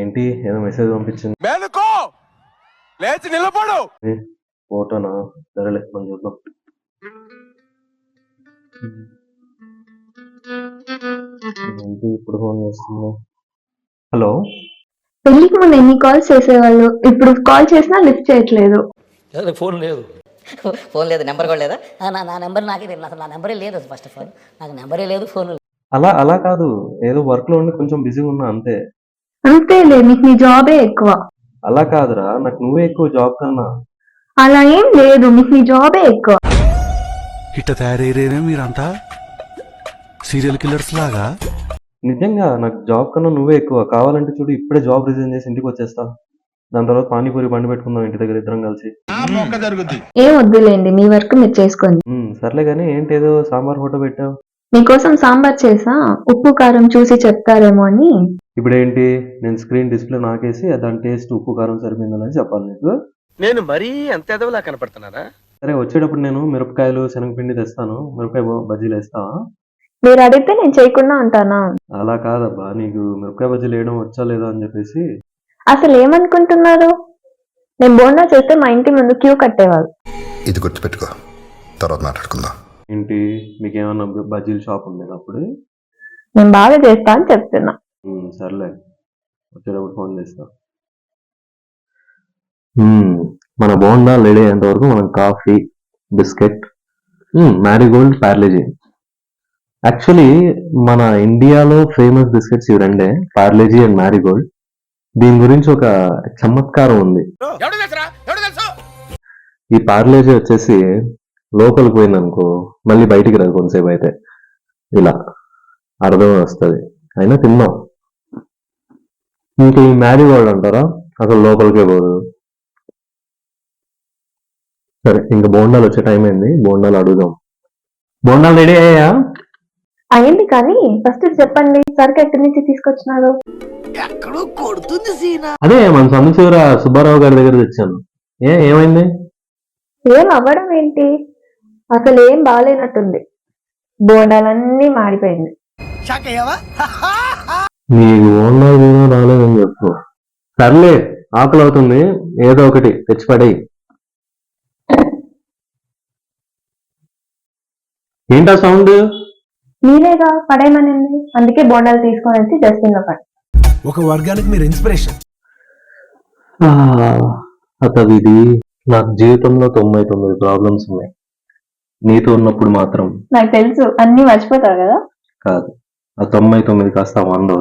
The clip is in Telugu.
ఏంటి ఏదో మెసేజ్ పంపించింది. ఫోటోనా? సరేలే మనం చూద్దాం. ఏంటి ఇప్పుడు ఫోన్ చేస్తుంది? హలో. పెళ్లికి ముందు ఎన్ని కాల్స్ చేసేవాళ్ళు, ఇప్పుడు కాల్ చేసినా లిఫ్ట్ చేయట్లేదు. ఫోన్ లేదు, నెంబర్ కూడా లేదా? నా నెంబర్ నాకే తెలియదు, అసలు నా నెంబరే లేదు. ఫస్ట్ ఆఫ్ ఆల్ నాకు నెంబరే లేదు, ఫోన్. అలా కాదు, ఏదో వర్క్ లో ఉండి కొంచెం బిజీగా ఉన్నా అంతే. అంతేలే, నీకు నీ జాబే ఎక్కువ. అలా కాదురా, నాకు నువ్వే ఎక్కువ జాబ్ కన్నా. అలా ఏం లేదు, మీకు నీ జాబే ఎక్కువ. ఇట్ట తయారయ్యేనే మీరంతా సీరియల్ కిల్లర్స్ లాగా. నిజంగా నాకు జాబ్ కన్నా నువ్వే ఎక్కువ. కావాలంటే చూడు, ఇప్పుడే జాబ్ రిజైన్ చేసి ఇంటికి వచ్చేస్తా. దాని తర్వాత పానీపూరి బండి పెట్టుకుందాం ఇంటి దగ్గర ఇద్దరం కలిసి. ఏం వద్దులేండి, మీ వర్క్ మీరు చేసుకోండి. సర్లే గానీ ఏంటి ఏదో సాంబార్ ఫోటో పెట్టావు? మీకోసం సాంబార్ చేసా, ఉప్పు కారం చూసి చెప్తారేమో అని. ఇప్పుడేంటి, నేను స్క్రీన్ డిస్ప్లే నాకేసి దాని టేస్ట్ ఉప్పు కారం సరిపోయిందని చెప్పాలి నీకు? నేను మరీ అంత ఎదవలా కనపడుతున్నారా? సరే, వచ్చేటప్పుడు నేను మిరపకాయలు శనగపిండి తెస్తాను, మిరపకాయ బజ్జీలు వేస్తావా? మీరు అడిగితే నేను చేయకుండా ఉంటానా? అలా కాదబ్బా, నీకు మిరపకాయ బజ్జీలు వేయడం వచ్చా లేదా అని చెప్పేసి. అసలు ఏమనుకుంటున్నారు, నేను బోండా చేస్తే మా ఇంటి ముందు క్యూ కట్టేవాళ్ళు. ఇది గుర్తుపెట్టుకో, తర్వాత మాట్లాడుకుందాం. ఏంటి, మీకేమన్నా బజ్జీల షాప్ ఉండేది అప్పుడు? నేను బాగా చేస్తా అని చెప్తున్నా. సర్లే, వచ్చేటప్పుడు ఫోన్ చేస్తా. మన బోండా రెడీ అయ్యేంత వరకు మనం coffee, biscuit, Marie Gold, Parle-G. Actually మన ఇండియాలో ఫేమస్ బిస్కెట్స్ ఇవి రెండే, పార్లేజీ అండ్ మ్యారీగోల్డ్. దీని గురించి ఒక చమత్కారం ఉంది. ఈ పార్లేజీ వచ్చేసి లోపలికి పోయిందనుకో మళ్ళీ బయటికి రాదు, కొంతసేపు అయితే ఇలా అర్థం వస్తుంది, అయినా తిన్నాం. ఇంకా ఈ మ్యారీగోల్డ్ అంటారా, అసలు లోపలికే పోదు. సరే, ఇంకా బోండాలు వచ్చే టైం అయింది, బోండాలు అడుగుదాం. బోండాలు రెడీ అయ్యా? అయింది, కానీ ఫస్ట్ చెప్పండి, సరుకు ఎక్కడి నుంచి తీసుకొచ్చినారు? అదే మన సందూర సుబ్బారావు గారి దగ్గర తెచ్చాను. ఏమైంది? ఏం అవ్వడం ఏంటి, అసలు ఏం బాగాలేనట్టుంది, బోండాలన్నీ మాడిపోయింది. నీకు బోండాలు రాలేదని చెప్పు. సర్లే, ఆకలి అవుతుంది, ఏదో ఒకటి తెచ్చిపడేయి. ఏంటా సౌండ్? మీరేగా పడేయమనింది, అందుకే బోండాలు తీసుకొని వచ్చి డస్ట్బిన్ లో పడి. ఒక వర్గానికి మీరు ఇన్స్పిరేషన్. అసలు ఇది నాకు జీవితంలో 99 ప్రాబ్లమ్స్ ఉన్నాయి, నీతో ఉన్నప్పుడు మాత్రం. నాకు తెలుసు, అన్ని మర్చిపోతావు కదా. కాదు, ఆ 99 కాస్త 100.